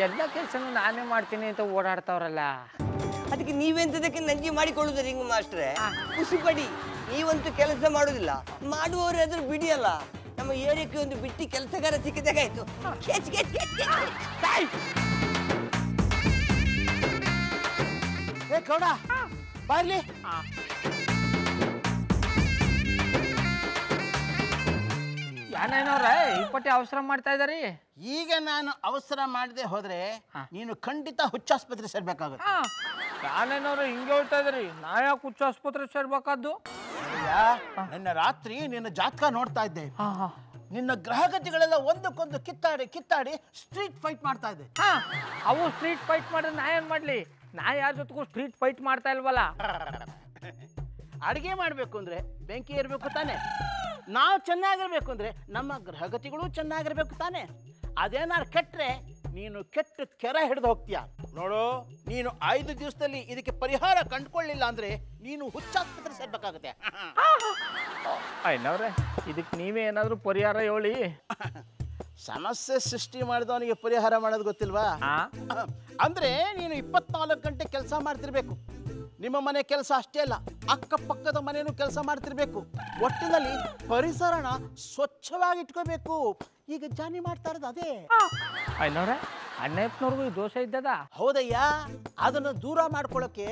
Speaker 2: ಎಲ್ಲ ಕೆಲಸನೂ ನಾನೇ ಮಾಡ್ತೀನಿ ಅಂತ ಓಡಾಡ್ತಾವ್ರಲ್ಲ.
Speaker 5: ಅದಕ್ಕೆ ನೀವೆಂತದಕ್ಕೆ ನಂಜಿ ಮಾಡಿಕೊಳ್ಳುದು ರಿಂಗ್ ಮಾಸ್ಟ್ರೆ? ಖುಷಿ ಪಡಿ. ನೀವಂತೂ ಕೆಲಸ ಮಾಡುದಿಲ್ಲ, ಮಾಡುವವರು ಅದ್ರ ಬಿಡಿಯಲ್ಲ. ನಮ್ಮ ಏರಿಯಾಕ್ಕೆ ಒಂದು ಬಿಟ್ಟಿ ಕೆಲಸಗಾರ ಸಿಕ್ಕಿದಾಗಾಯ್ತು.
Speaker 4: ಏ ಗೌಡ, ಬರ್ಲಿ.
Speaker 2: ಯಾನೇನವ್ರೆ ಈ ಪಟ್ಟಿ ಅವಸರ ಮಾಡ್ತಾ ಇದಾರಿ?
Speaker 4: ಈಗ ನಾನು ಅವಸರ ಮಾಡದೆ ಹೋದ್ರೆ ನೀನು ಖಂಡಿತ ಹುಚ್ಚಾಸ್ಪತ್ರೆ ಸೇರ್ಬೇಕಾಗುತ್ತೆ.
Speaker 2: ಯಾನೇನವ್ರೆ ಹಿಂಗೆ ಹೇಳ್ತಾ ಇದ್ರಿ? ನಾ ಯಾಕೆ ಹುಚ್ಚ ಆಸ್ಪತ್ರೆ ಸೇರ್ಬೇಕಾದ್ದು?
Speaker 4: ನಿನ್ನ ರಾತ್ರಿ ನಿನ್ನ ಜಾತಕ ನೋಡ್ತಾ ಇದ್ದೆ. ನಿನ್ನ ಗ್ರಹಗತಿಗಳೆಲ್ಲ ಒಂದಕ್ಕೊಂದು ಕಿತ್ತಾಡಿ ಸ್ಟ್ರೀಟ್ ಫೈಟ್ ಮಾಡ್ತಾ ಇದೆ.
Speaker 2: ಅವು ಸ್ಟ್ರೀಟ್ ಫೈಟ್ ಮಾಡಿದ್ರೆ ನಾ ಏನ್ ಮಾಡ್ಲಿ? ನಾ ಯಾರ ಜೊತೆಗೂ ಸ್ಟ್ರೀಟ್ ಫೈಟ್ ಮಾಡ್ತಾ ಇಲ್ವಲ್ಲ.
Speaker 4: ಅಡಿಗೆ ಮಾಡ್ಬೇಕು ಅಂದ್ರೆ ಬೆಂಕಿ ಇರ್ಬೇಕು ತಾನೆ. ನಾವು ಚೆನ್ನಾಗಿರ್ಬೇಕು ಅಂದ್ರೆ ನಮ್ಮ ಗ್ರಹಗತಿಗಳು ಚೆನ್ನಾಗಿರ್ಬೇಕು ತಾನೆ. ಅದೇನಾರು ಕೆಟ್ರೆ ನೀನು ಕೆಟ್ಟು ಕೆರೆ ಹಿಡಿದು ಹೋಗ್ತೀಯ ನೋಡು. ನೀನು 5 ದಿವಸದಲ್ಲಿ ಇದಕ್ಕೆ ಪರಿಹಾರ ಕಂಡುಕೊಳ್ಳಿಲ್ಲ ಅಂದ್ರೆ ನೀನು ಹುಚ್ಚಾಸ್ಪತ್ರೆ ಸೇರ್ಬೇಕಾಗುತ್ತೆ.
Speaker 2: ಅಯ್ಯವ್ರೆ, ಇದಕ್ಕೆ ನೀವೇ ಏನಾದ್ರು ಪರಿಹಾರ ಹೇಳಿ.
Speaker 4: ಸಮಸ್ಯೆ ಸೃಷ್ಟಿ ಮಾಡಿದವನಿಗೆ ಪರಿಹಾರ ಮಾಡೋದು ಗೊತ್ತಿಲ್ವಾ? ಅಂದ್ರೆ ನೀನು 24 ಗಂಟೆ ಕೆಲಸ ಮಾಡ್ತಿರ್ಬೇಕು. ನಿಮ್ಮ ಮನೆ ಕೆಲಸ ಅಷ್ಟೇ ಅಲ್ಲ, ಅಕ್ಕಪಕ್ಕದ ಮನೆಯೂ ಕೆಲಸ ಮಾಡ್ತಿರ್ಬೇಕು. ಒಟ್ಟಿನಲ್ಲಿ ಪರಿಸರನ ಸ್ವಚ್ಛವಾಗಿ ಇಟ್ಕೋಬೇಕು. ಈಗ ಜಾನಿ ಮಾಡ್ತಾ ಇರೋದು ಅದೇ.
Speaker 2: ಅಯ್ಯವ್ರೆ, ಅಣ್ಣಪ್ಪನವ್ರಿಗೂ ಈ ದೋಷ ಇದ್ದದ?
Speaker 4: ಹೌದಯ್ಯ. ಅದನ್ನು ದೂರ ಮಾಡ್ಕೊಳ್ಳೋಕೆ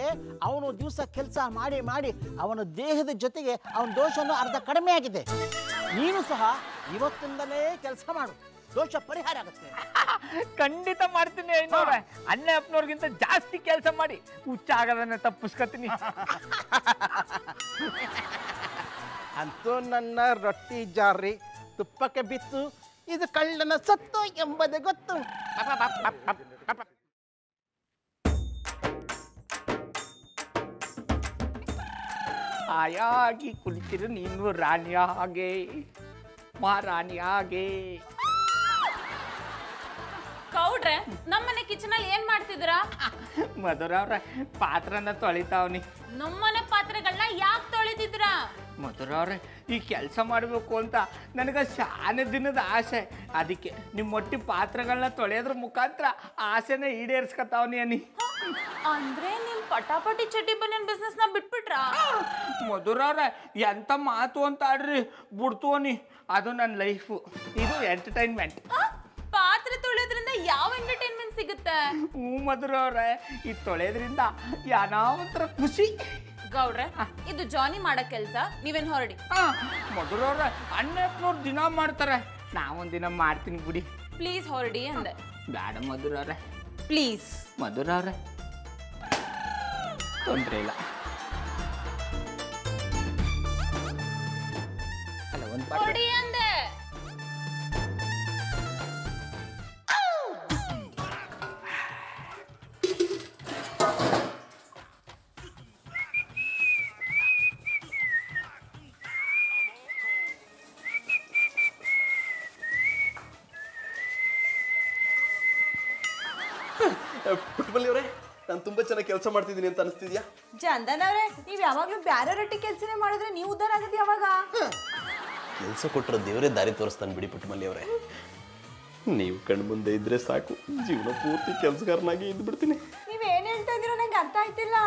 Speaker 4: ಅವನು ದಿವಸ ಕೆಲಸ ಮಾಡಿ ಅವನ ದೇಹದ ಜೊತೆಗೆ ಅವನ ದೋಷನು ಅರ್ಧ ಕಡಿಮೆ ಆಗಿದೆ. ನೀನು ಸಹ ಇವತ್ತಿಂದಲೇ ಕೆಲಸ ಮಾಡು, ದೋಷ ಪರಿಹಾರ ಆಗುತ್ತೆ.
Speaker 2: ಖಂಡಿತ ಮಾಡ್ತೀನಿ ಐನವ್ರೆ. ಅಣ್ಣಪ್ಪನವ್ರಿಗಿಂತ ಜಾಸ್ತಿ ಕೆಲಸ ಮಾಡಿ ಹುಚ್ಚ ಆಗದನ್ನ ತಪ್ಪಿಸ್ಕೊತೀನಿ.
Speaker 4: ಅಂತೂ ನನ್ನ ರೊಟ್ಟಿ ಜಾರಿ ತುಪ್ಪಕ್ಕೆ ಬಿತ್ತು, ಇದು ಕಳ್ಳನ ಸತ್ತು ಎಂಬುದೇ ಗೊತ್ತು.
Speaker 2: ಆಯಾಗಿ ಕುಳಿತಿರು ನೀನು ರಾಣಿಯ ಹಾಗೆ, ಮಹಾರಾಣಿಯ ಹಾಗೆ.
Speaker 7: ಕೌಡ್ರೆ, ನಮ್ಮನೆ ಕಿಚನ್ ಅಲ್ಲಿ ಏನ್ ಮಾಡ್ತಿದ್ದೀರಾ?
Speaker 2: ಮಧುರ ಅವ್ರ ಪಾತ್ರನ ತೊಳಿತಾವ್ನಿ.
Speaker 7: ನಮ್ಮನೆ ಪಾತ್ರೆಗಳನ್ನ ಯಾಕೆ ತೊಳಿತಿದ್ರ?
Speaker 2: ಮಧುರ ಅವ್ರೆ, ಈ ಕೆಲಸ ಮಾಡಬೇಕು ಅಂತ ನನಗೆ ಶಾನೆ ದಿನದ ಆಸೆ. ಅದಕ್ಕೆ ನಿಮ್ಮ ಒಟ್ಟಿ ಪಾತ್ರೆಗಳನ್ನ ತೊಳೆಯೋದ್ರ ಮುಖಾಂತರ ಆಸೆನ ಈಡೇರಿಸ್ಕೊತಾವ್ನಿ ಅನ್ನಿ.
Speaker 7: ಅಂದ್ರೆ ನಿಮ್ ಪಟಾಪಟಿ ಚಡ್ಡಿ ಬನ್ಯನ್ ಬಿಸ್ನೆಸ್ ನ ಬಿಟ್ಬಿಟ್ರಾ?
Speaker 2: ಮಧುರ ಅವ್ರೆ, ಎಂತ ಮಾತು ಅಂತ ಆಡ್ರಿ. ಬಿಡ್ತೋನಿ, ಅದು ನನ್ನ ಲೈಫು, ಇದು ಎಂಟರ್ಟೈನ್ಮೆಂಟ್.
Speaker 7: ಪಾತ್ರೆ ತೊಳೆಯೋದ್ರಿಂದ ಯಾವ ಎಂಟರ್ಟೈನ್ಮೆಂಟ್ ಸಿಗುತ್ತೆ?
Speaker 2: ಮಧುರ ಅವ್ರೆ, ಇದು ತೊಳೆಯೋದ್ರಿಂದ ಏನೋ ಒಂಥರ ಖುಷಿ.
Speaker 7: ಗೌಡ್ರೆ, ಇದು ಜಾನಿ ಮಾಡೋ ಕೆಲ್ಸ, ನೀವೇನ್ ಹೊರಡಿ.
Speaker 2: ಮಧುರ ಅವ್ರೆ, ಅಣ್ಣಪ್ಪನವ್ರು ದಿನ ಮಾಡ್ತಾರೆ, ನಾವೊಂದಿನ ಮಾಡ್ತೀನಿ ಬಿಡಿ.
Speaker 7: ಪ್ಲೀಸ್ ಹೊರಡಿ ಅಂದೆ.
Speaker 2: ಬೇಡ ಮಧುರ ಅವ್ರೆ,
Speaker 7: ಪ್ಲೀಸ್.
Speaker 2: ಮಧುರ ಅವ್ರೆ, ತೊಂದರೆ ಇಲ್ಲ. ಅಲ್ಲ, ಒಂದು
Speaker 7: ಹೊರಡಿ ಅಂದೆ.
Speaker 3: ಪುಟ್ಟಮಲ್ಲಿ ಅವರೇ ನಾನು ತುಂಬಾ ಚೆನ್ನಾಗಿ ಕೆಲಸ ಮಾಡ್ತಿದ್ದೀನಿ ಅಂತ ಅನಿಸ್ತಿದ್ಯಾ?
Speaker 1: ಚಂದನವ್ರೆ ನೀವ್ ಯಾವಾಗ್ಲೂ ಬ್ಯಾರೆ ರೊಟ್ಟಿ ಕೆಲ್ಸನೇ ಮಾಡಿದ್ರೆ ನೀವು ಉದ್ದಾರ ಆಗದ್ ಯಾವಾಗ?
Speaker 3: ಕೆಲಸ ಕೊಟ್ಟರೆ ದೇವರೇ ದಾರಿ ತೋರಿಸ್ತಾನೆ ಬಿಡಿ ಪುಟ್ಟಮಲ್ಲಿ ಅವರೇ. ನೀವು ಕಣ್ಣು ಮುಂದೆ ಇದ್ರೆ ಸಾಕು, ಜೀವನ ಪೂರ್ತಿ ಕೆಲಸಗಾರನಾಗಿ ಇದ್ದು ಬಿಡ್ತೀನಿ.
Speaker 1: ನೀವ್ ಏನ್ ಹೇಳ್ತಾ ಇದೀರೋ ನಂಗೆ ಅರ್ಥ ಆಯ್ತಿಲ್ಲ.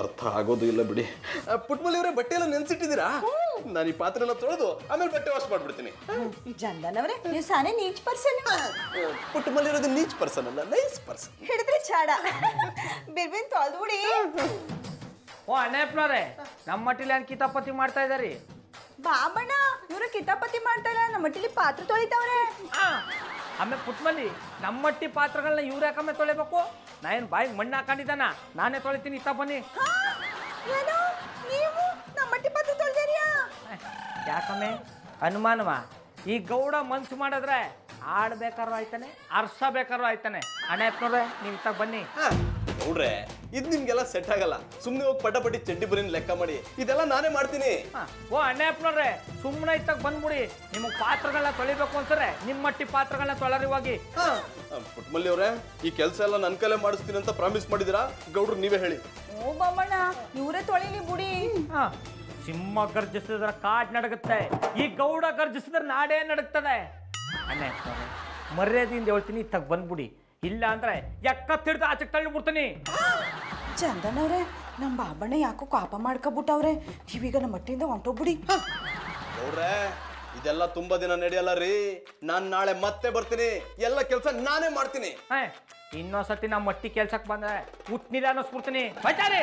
Speaker 3: ಅರ್ಥ ಆಗೋದು ಇಲ್ಲ ಬಿಡಿ. ಪುಟ್ಟಮಲ್ಲಿ ಅವರೇ ಬಟ್ಟೆ ಎಲ್ಲ ನೆನ್ಸಿಟ್ಟಿದ್ದೀರಾ? ನಾನು ಈ ಪಾತ್ರೆನ ತೊಳೆದು ಆಮೇಲೆ ಬಟ್ಟೆ ವಾಶ್ ಮಾಡ್ಬಿಡ್ತೀನಿ.
Speaker 1: ಚಂದನವ್ರೆ ನೀವು ಸಾನೆ ನೀಚ್ ಪರ್ಸನ್.
Speaker 3: ಪುಟ್ಟಮಲ್ಲಿ ಇರೋದು ನೀಚ್ ಪರ್ಸನ್ ಅಲ್ಲ, ನೈಸ್ ಪರ್ಸನ್.
Speaker 1: ಹಿಡಿದ್ರೆ ಚಾಡ ಬಿರ್ಬಿನ್ ತೊಳ್ದ್ಬಿಡಿ.
Speaker 2: ಓ ಅಣ್ಣಪ್ಪನವ್ರೆ, ನಮ್ಮ ಮಟ್ಟಿಲಿ ಏನ್ ಕಿತಾಪತಿ ಮಾಡ್ತಾ ಇದಾರಿ?
Speaker 1: ಬಾಬಣ್ಣ ಇವ್ರು ಕಿತಾಪತಿ ಮಾಡ್ತಾ ಇಲ್ಲ, ನಮ್ಮ ಮಟ್ಟಿಲಿ ಪಾತ್ರೆ ತೊಳಿತಾವ್ರೆ.
Speaker 2: ಆಮೇಲೆ ಪುಟ್ಮಲ್ಲಿ ನಮ್ಮ ಮಟ್ಟಿ ಪಾತ್ರಗಳನ್ನ ಇವ್ರು ಯಾಕಮ್ಮೆ ತೊಳಿಬೇಕು? ನಾ ಏನು ಬಾಯಿಗೆ ಮಣ್ಣು ಹಾಕೊಂಡಿದ್ದಾನ? ನಾನೇ ತೊಳಿತೀನಿ, ಇತ್ತ ಬನ್ನಿ.
Speaker 1: ಏನು ನೀವು ನಮ್ಮ ಮಟ್ಟಿ ಪಾತ್ರೆ ತೊಳ್ದಿರಿಯಾ?
Speaker 2: ಯಾಕಮ್ಮೆ ಅನುಮಾನವ? ಈ ಗೌಡ ಮನ್ಸು ಮಾಡಿದ್ರೆ ಆಡ್ಬೇಕಾರು ಆಯ್ತಾನೆ, ಅರ್ಸ ಬೇಕಾರು ಆಯ್ತಾನೆ. ಅಣ್ಣಪ್ಪನವ್ರೆ ನೀವು ಇತ್ತ ಬನ್ನಿ.
Speaker 3: ನೋಡ್ರೆ ಇದು ನಿಮ್ಗೆಲ್ಲ ಸೆಟ್ ಆಗಲ್ಲ. ಸುಮ್ಮನೆ ಹೋಗಿ ಪಟಾಪಟಿ ಚಡ್ಡಿ ಬರೀನ್ ಲೆಕ್ಕ ಮಾಡಿ, ಇದೆಲ್ಲ ನಾನೇ ಮಾಡ್ತೀನಿ.
Speaker 2: ಓ ಅಣ್ಣಪ್ಪನವ್ರೆ ಸುಮ್ಮನೆ ಇತ್ತಾಗ ಬಂದ್ಬಿಡಿ. ನಿಮಗೆ ಪಾತ್ರಗಳನ್ನ ತೊಳಿಬೇಕು ಅನ್ಸರೆ ನಿಮ್ಮ ಮಟ್ಟಿ ಪಾತ್ರಗಳನ್ನ ತೊಳರಿ ಹೋಗಿ.
Speaker 3: ಪುಟ್ಟಮಲ್ಲಿ ಅವರೇ ಈ ಕೆಲಸ ಎಲ್ಲ ನನ್ನ ಕೈಲೇ ಮಾಡಿಸ್ತೀನಿ ಅಂತ ಪ್ರಾಮಿಸ್ ಮಾಡಿದಿರಾ? ಗೌಡ್ರು ನೀವೇ ಹೇಳಿ.
Speaker 1: ಓ ಬಾಬಣ್ಣ ಇವರೇ ತೊಳಿಲಿ ಬಿಡಿ.
Speaker 2: ಸಿಂಹ ಗರ್ಜಿಸಿದ್ರೆ ಕಾಡ್ ನಡಗುತ್ತೆ, ಈ ಗೌಡ ಗರ್ಜಿಸಿದ್ರೆ ನಾಡೇ ನಡಗ್ತದೆ. ಅಣ್ಣಪ್ಪನವ್ರೆ ಮರ್ಯಾದೆಯಿಂದ ಹೇಳ್ತೀನಿ, ಇತ್ತಾಗ ಬಂದ್ಬಿಡಿ. ಇಲ್ಲ ಅಂದ್ರೆ ಎಕ್ಕತ್ತಿಡ್ದು ಆಚೆ ತಳ್ಳಿ ಬಿಡ್ತೀನಿ.
Speaker 1: ಚಂದನವ್ರೆ ನಮ್ಮ ಬಾಬಣ್ಣ ಯಾಕೋ ಕಾಪ ಮಾಡ್ಕೊಬಿಟ್ಟವ್ರೆ, ನೀವೀಗ ನಮ್ಮ ಮಟ್ಟಿಯಿಂದ ಹೊಂಟೋಗ್ಬಿಡಿ.
Speaker 3: ನೋಡ್ರೆ ಇದೆಲ್ಲ ತುಂಬಾ ದಿನ ನಡೆಯಲ್ಲ ರೀ. ನಾನ್ ನಾಳೆ ಮತ್ತೆ ಬರ್ತೀನಿ, ಎಲ್ಲ ಕೆಲಸ ನಾನೇ ಮಾಡ್ತೀನಿ.
Speaker 2: ಇನ್ನೊಂದ್ಸತಿ ನಮ್ಮ ಮಟ್ಟಿ ಕೆಲ್ಸಕ್ಕೆ ಬಂದ್ರೆ ಉತ್ನಿಲ್ಲ ಅನ್ನಿಸ್ಬಿಡ್ತೀನಿ. ಬೈತಾರಿ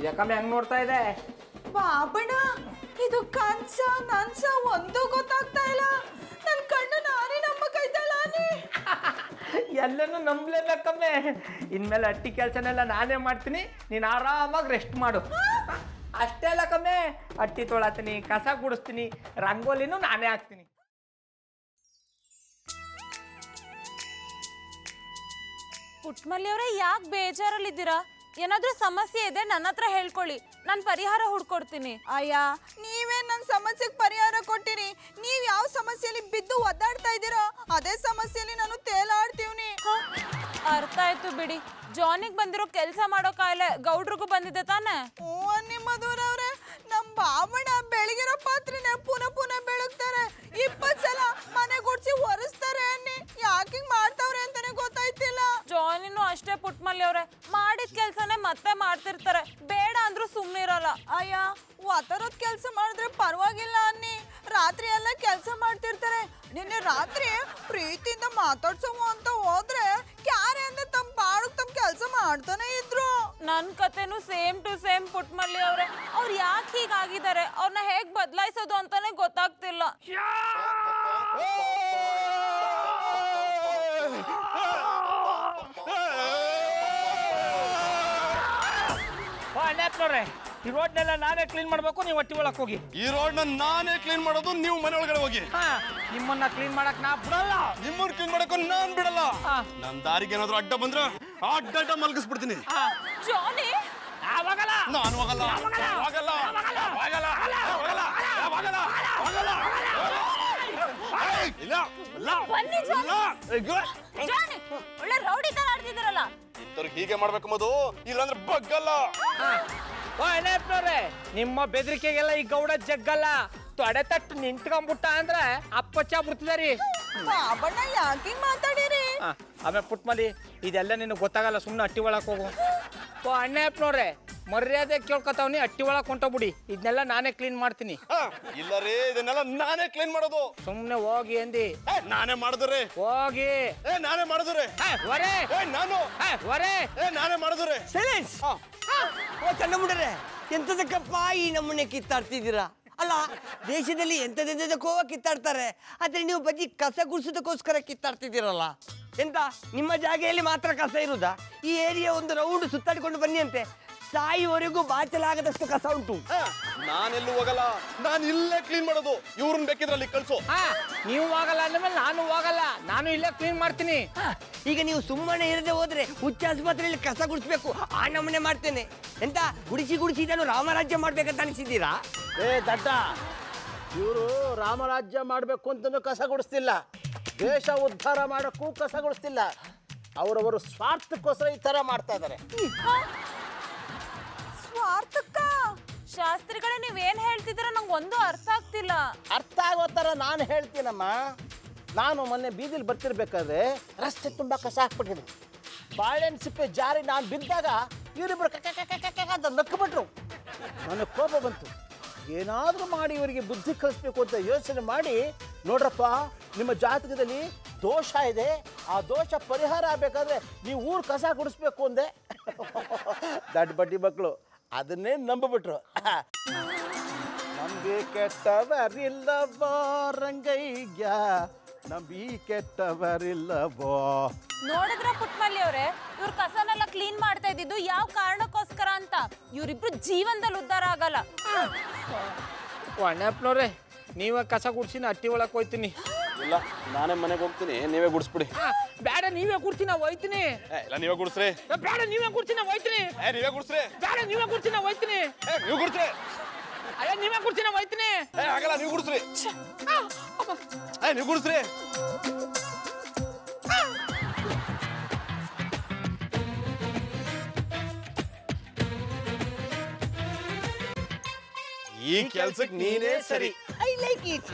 Speaker 2: ಇದಕ್ಕಮ್ಮೆ ಹೆಂಗ್ ನೋಡ್ತಾ ಇದೆ?
Speaker 1: ಬಾಬಣ್ಣ ಇದು ಕನ್ಸ ನನ್ಸ ಒಂದು ಗೊತ್ತಾಗ್ತಾ ಇಲ್ಲ. ನನ್ ಕಣ್ಣು ನಾನೇ ನಂಬಕೈತಲ್ಲ.
Speaker 2: ಎಲ್ಲನೂ ನಂಬಲೇಬೇಕಮ್ಮೆ. ಇನ್ಮೇಲೆ ಅಟ್ಟಿ ಕೆಲಸನೆಲ್ಲ ನಾನೇ ಮಾಡ್ತೀನಿ, ನೀನು ಆರಾಮಾಗಿ ರೆಸ್ಟ್ ಮಾಡು. ಅಷ್ಟೇ ಅಲ್ಲ ಕಮ್ಮೆ, ಅಟ್ಟಿ ತೊಳತೀನಿ, ಕಸ ಗುಡಿಸ್ತೀನಿ, ರಂಗೋಲಿನೂ ನಾನೇ ಹಾಕ್ತೀನಿ.
Speaker 7: ಪುಟ್ಮಲ್ಲಿ ಅವರೇ ಯಾಕೆ ಬೇಜಾರಲ್ಲಿದ್ದೀರಾ? ಏನಾದ್ರೂ ಸಮಸ್ಯೆ ಇದೆ ನನ್ನ ಹತ್ರ ಹೇಳ್ಕೊಳ್ಳಿ, ನಾನು ಪರಿಹಾರ ಹುಡ್ಕೊಡ್ತೀನಿ.
Speaker 1: ಅಯ್ಯ ನೀವೇನ್ ನನ್ನ ಸಮಸ್ಯೆಗೆ ಪರಿಹಾರ ಕೊಟ್ಟಿರಿ? ನೀವ್ ಯಾವ ಸಮಸ್ಯೆಯಲ್ಲಿ ಬಿದ್ದು ಒದ್ದಾಡ್ತಾ ಇದ್ದೀರಾ ಅದೇ ಸಮಸ್ಯೆಯಲ್ಲಿ ನಾನು ತೇಲಾಡ್ತೀವ್ನಿ.
Speaker 7: ಅರ್ಥ ಆಯ್ತು ಬಿಡಿ. ಜಾನಿಗೆ ಬಂದಿರೋ ಕೆಲಸ ಮಾಡೋ ಕಾಯಿಲೆ ಗೌಡ್ರಿಗೂ ಬಂದಿದೆ ತಾನೆ?
Speaker 1: ಓ ನಿಮ್ಮದೂರವ್ರೆ, ನಮ್ ಬಾಬಣ್ಣ ಬೆಳಗಿರೋ ಪಾತ್ರೆನ ಪುನಃ ಪುನಃ ಬೆಳಗ್ತಾರೆ. 20 ಸಲ ಮನೆ ಗುಡ್ಸಿ ಒರೆಸ್ತಾರೆ ಅನ್ನಿ. ಯಾಕೆ ಮಾಡ್ತಾವ್ರೆ ಅಂತಾನೆ ಗೊತ್ತಾಯ್ತಿಲ್ಲ.
Speaker 7: ಜಾನಿನೂ ಅಷ್ಟೇ ಪುಟ್ಮಲ್ಲಿ ಅವ್ರೆ, ಮಾಡಿದ ಕೆಲ್ಸನೇ ಮತ್ತೆ ಮಾಡ್ತಿರ್ತಾರೆ, ಬೇಡ ಅಂದ್ರೂ ಸುಮ್ಮನೆ ಇರಲ್ಲ.
Speaker 1: ಅಯ್ಯ ಒತ್ತರೋದ್ ಕೆಲಸ ಮಾಡಿದ್ರೆ ಪರವಾಗಿಲ್ಲ ಅನ್ನಿ, ರಾತ್ರಿ ಎಲ್ಲ ಕೆಲಸ ಮಾಡ್ತಿರ್ತಾರೆ. ನಿನ್ನೆ ರಾತ್ರಿ ಪ್ರೀತಿಯಿಂದ ಮಾತಾಡ್ಸವು ಅಂತ ಹೋದ್ರೆ ಕ್ಯಾರೆ ಅಂದ್ರೆ ತಮ್ಮ ಬಾಳಕ್ ತಮ್ಮ ಕೆಲಸ ಮಾಡ್ತಾನೆ ಇದ್ರು.
Speaker 7: ನನ್ ಕತೆನೂ ಸೇಮ್ ಟು ಸೇಮ್ ಪುಟ್ಮಲ್ಲಿ ಅವ್ರೆ. ಅವ್ರು ಯಾಕೆ ಹೀಗಾಗಿದ್ದಾರೆ, ಅವ್ರನ್ನ ಹೇಗ್ ಬದಲಾಯಿಸೋದು ಅಂತಾನೆ ಗೊತ್ತಾಗ್ತಿಲ್ಲ.
Speaker 2: ಅಣ್ಣಪ್ಪನವ್ರೆ ಈ ರೋಡ್ನೆಲ್ಲ ನಾನೇ ಕ್ಲೀನ್ ಮಾಡ್ಬೇಕು, ನೀವು ಒಟ್ಟಿ ಒಳಕ್ ಹೋಗಿ.
Speaker 3: ಈ ರೋಡ್ನ ನಾನೇ ಕ್ಲೀನ್ ಮಾಡೋದು, ನೀವು ಮನೆ ಒಳಗಡೆ ಹೋಗಿ.
Speaker 2: ನಿಮ್ಮನ್ನ ಕ್ಲೀನ್ ಮಾಡಕ್ ನಾ ಬಿಡಲ್ಲ.
Speaker 3: ನಿಮ್ಮನ್ನ ಕ್ಲೀನ್ ಮಾಡಕ್ಕೂ ನಾನ್ ಬಿಡಲ್ಲ. ನನ್ ದಾರಿಗೆ ಏನಾದ್ರು ಅಡ್ಡ ಬಂದ್ರೆ ಅಡ್ಡ ಮಲಗಿಸ್ಬಿಡ್ತೀನಿ.
Speaker 7: ಜಾನಿ
Speaker 2: ಆವಾಗಲ್ಲ,
Speaker 3: ನಾನು ಹೋಗಲ್ಲ, ಹೋಗಲ್ಲ, ಹೋಗಲ್ಲ, ಹೋಗಲ್ಲ, ಹೋಗಲ್ಲ. ಇಲ್ಲ
Speaker 7: ಬನ್ನಿ ಜಾನಿ, ಒಳ್ಳೆ ರೌಡಿ ತರ ಆಡ್ತಿದ್ದೀರಲ್ಲ.
Speaker 3: ಇಂಥವ್ರಿಗೆ ಹೀಗೆ ಮಾಡ್ಬೇಕು ಮದು, ಇಲ್ಲಾಂದ್ರೆ ಬಗ್ಗಲ್ಲ.
Speaker 2: ಓ ಅಣ್ಣಪ್ಪನವ್ರೆ ನಿಮ್ಮ ಬೆದರಿಕೆಗೆಲ್ಲ ಈ ಗೌಡ ಜಗ್ಗಲ್ಲ. ತೊಡೆ ತಟ್ಟು ನಿಂತ್ಕೊಂಡ್ಬಿಟ್ಟ ಅಂದ್ರೆ ಅಪ್ಪಚ್ಚ ಬಿಡ್ತಿದಾರಿ.
Speaker 1: ಬಾಬಣ್ಣ ಯಾಕೆ ಮಾತಾಡಿರಿ?
Speaker 2: ಆಮೇಲೆ ಪುಟ್ಮಲಿ ಇದೆಲ್ಲ ನಿನಗೆ ಗೊತ್ತಾಗಲ್ಲ, ಸುಮ್ಮನೆ ಅಟ್ಟಿ ಒಳಕ್ ಹೋಗು. ಓ ಅಣ್ಣಪ್ಪನವ್ರೆ ಮರ್ಯಾದೆ ಕೇಳ್ಕೊತಾವ್ನಿ, ಅಟ್ಟಿ ಒಳಕ್ ಹೊಂಟೋಗ್ಬಿಡಿ. ಇದನ್ನೆಲ್ಲ ನಾನೇ ಕ್ಲೀನ್ ಮಾಡ್ತೀನಿ.
Speaker 3: ಇಲ್ಲ ರೀ, ಇದನ್ನೆಲ್ಲ ನಾನೇ ಕ್ಲೀನ್ ಮಾಡೋದು.
Speaker 2: ಸುಮ್ನೆ ಹೋಗಿ ಅಂದಿ.
Speaker 3: ನಾನೇ ಮಾಡಿದ್ರೆ
Speaker 2: ಹೋಗಿ.
Speaker 3: ನಾನೇ ಮಾಡಿದ್ರೆ ನಾನು ನಾನೇ ಮಾಡಿದ್ರೆ.
Speaker 5: ಸೈಲೆನ್ಸ್. ಓ ಚಂದ ಮುಡ್ರೆ, ಎಂತದಕ್ಕಪ್ಪ ಈ ನಮ್ಮನೆ ಕಿತ್ತಾಡ್ತಿದ್ದೀರಾ? ಅಲ್ಲ, ದೇಶದಲ್ಲಿ ಎಂತದೆಂತದಕ್ಕೋ ಕಿತ್ತಾಡ್ತಾರೆ, ಆದ್ರೆ ನೀವು ಬಜ್ಜಿ ಕಸ ಗುಡಿಸೋದಕ್ಕೋಸ್ಕರ ಕಿತ್ತಾಡ್ತಿದ್ದೀರಲ್ಲ. ಎಂತ ನಿಮ್ಮ ಜಾಗೆಯಲ್ಲಿ ಮಾತ್ರ ಕಸ ಇರುವುದಾ? ಈ ಏರಿಯಾ ಒಂದು ರೌಂಡ್ ಸುತ್ತಾಡಿಕೊಂಡು ಬನ್ನಿ ಅಂತೆ. ಸಾಯಿವರೆಗೂ ಬಾಚಲಾಗದಷ್ಟು ಕಸ ಉಂಟು.
Speaker 3: ನಾನೆಲ್ಲೂ ಹೋಗಲ್ಲ, ನಾನು ಇಲ್ಲೇ ಕ್ಲೀನ್ ಮಾಡೋದು. ಇವ್ರನ್ನ ಬೇಕಿದ್ರಲ್ಲಿ ಕಳ್ಸು.
Speaker 2: ನೀವು ಹೋಗಲ್ಲ ಅಂದ್ಮೇಲೆ ನಾನು ಹೋಗಲ್ಲ, ನಾನು ಇಲ್ಲೇ ಕ್ಲೀನ್ ಮಾಡ್ತೀನಿ.
Speaker 5: ಈಗ ನೀವು ಸುಮ್ಮನೆ ಇರದೆ ಹೋದ್ರೆ ಹುಚ್ಚ ಆಸ್ಪತ್ರೆಯಲ್ಲಿ ಕಸ ಗುಡಿಸ್ಬೇಕು, ಆ ನಮೂನೆ ಮಾಡ್ತೇನೆ. ಎಂತ ಗುಡಿಸಿ ಇದನ್ನು ರಾಮರಾಜ್ಯ ಮಾಡ್ಬೇಕಂತ ಅನಿಸಿದ್ದೀರಾ?
Speaker 4: ಏ ದಡ್ಡ, ಇವರು ರಾಮರಾಜ್ಯ ಮಾಡಬೇಕು ಅಂತನೂ ಕಸ ಗುಡಿಸ್ತಿಲ್ಲ, ದೇಶ ಉದ್ಧಾರ ಮಾಡೋಕ್ಕೂ ಕಸ ಗುಡಿಸ್ತಿಲ್ಲ. ಅವರವರು ಸ್ವಾರ್ಥಕ್ಕೋಸ್ಕರ ಈ ಥರ ಮಾಡ್ತಾ ಇದ್ದಾರೆ.
Speaker 1: ಸ್ವಾರ್ಥಕ್ಕ
Speaker 7: ಶಾಸ್ತ್ರಿಗಳೇ ನೀವೇನ್ ಹೇಳ್ತಿದ್ದೀರ ನಂಗೆ ಒಂದು ಅರ್ಥ ಆಗ್ತಿಲ್ಲ.
Speaker 4: ಅರ್ಥ ಆಗೋ ಥರ ನಾನು ಹೇಳ್ತೀನಮ್ಮ. ನಾನು ಮೊನ್ನೆ ಬೀದಿಲಿ ಬರ್ತಿರ್ಬೇಕಾದ್ರೆ ರಸ್ತೆ ತುಂಬ ಕಸ ಹಾಕ್ಬಿಟ್ಟಿದ್ರು. ಬಾಳೆಹಣ್ಣು ಸಿಪ್ಪೆ ಜಾರಿ ನಾನು ಬಿದ್ದಾಗ ಇವರಿಬ್ಬರು ಅಂತ ನಕ್ಕಬಿಟ್ರು. ನನಗೆ ಕೋಪ ಬಂತು. ಏನಾದರೂ ಮಾಡಿ ಇವರಿಗೆ ಬುದ್ಧಿ ಕಲಿಸ್ಬೇಕು ಅಂತ ಯೋಚನೆ ಮಾಡಿ, ನೋಡ್ರಪ್ಪ ನಿಮ್ಮ ಜಾತಕದಲ್ಲಿ ದೋಷ ಇದೆ, ಆ ದೋಷ ಪರಿಹಾರ ಆಗಬೇಕಾದ್ರೆ ನೀವು ಊರು ಕಸ ಗುಡಿಸ್ಬೇಕು ಅಂದೆ. ದಡ್ಡ ಬಡ್ಡಿ ಮಕ್ಕಳು ಅದನ್ನೇ ನಂಬಿಬಿಟ್ರು. ನಂಬಿ ಕೆಟ್ಟವರಿಲ್ಲವೋ ರಂಗಯ್ಯ, ನಂಬಿ ಕೆಟ್ಟವರಿಲ್ಲವೋ.
Speaker 7: ನೋಡಿದ್ರ ಪುಟ್ಮಲ್ಲಿ ಅವ್ರೆ, ಇವ್ರ ಕಸನೆಲ್ಲ ಕ್ಲೀನ್ ಮಾಡ್ತಾ ಇದ್ದಿದ್ದು ಯಾವ ಕಾರಣಕ್ಕೋಸ್ಕರ ಅಂತ. ಇವ್ರಿಬ್ರು ಜೀವನದಲ್ಲಿ ಉದ್ಧಾರ ಆಗಲ್ಲ.
Speaker 2: ಒಣ್ಣಪ್ಪನವ್ರೆ, ನೀವೇ ಕಸ ಗುಡ್ಸಿ ನಾ ಅಟ್ಟಿ ಒಳಗೆ ಹೋಯ್ತೀನಿ.
Speaker 3: ಇಲ್ಲ, ನಾನೇ ಮನೆಗೆ ಹೋಗ್ತೀನಿ, ನೀವೇ ಗುಡಿಸ್ಬಿಡಿ.
Speaker 2: ಬೇಡ, ನೀವೇ ಗುಡ್ಸಿ ನಾ ಹೋಯ್ತೀನಿ.
Speaker 3: ಇಲ್ಲ, ನೀವೇ ಗುಡಿಸ್ರಿ.
Speaker 2: ಬೇಡ, ನೀವೇ ಗುಡ್ಸಿ ನಾ ಹೋಯ್ತೀನಿ.
Speaker 3: ನೀವೇ ಗುಡಿಸ್ರಿ.
Speaker 2: ಬೇಡ, ನೀವೇ ಗುಡ್ಸಿ ನಾ ಹೋಯ್ತೀನಿ.
Speaker 3: ನೀವು ಗುಡಿಸ್ರಿ.
Speaker 2: ಅಯ್ಯ, ನೀವೇ ಗುಡ್ಸಿ ನಾ ಹೋಯ್ತೀನಿ.
Speaker 3: ಆಗಲ್ಲ, ನೀವು ಗುಡಿಸ್ರಿ. ನೀವು ಗುಡಿಸ್ರಿ. ಈ ಕೆಲ್ಸಕ್ಕೆ ನೀನೇ ಸರಿ.
Speaker 5: I like it.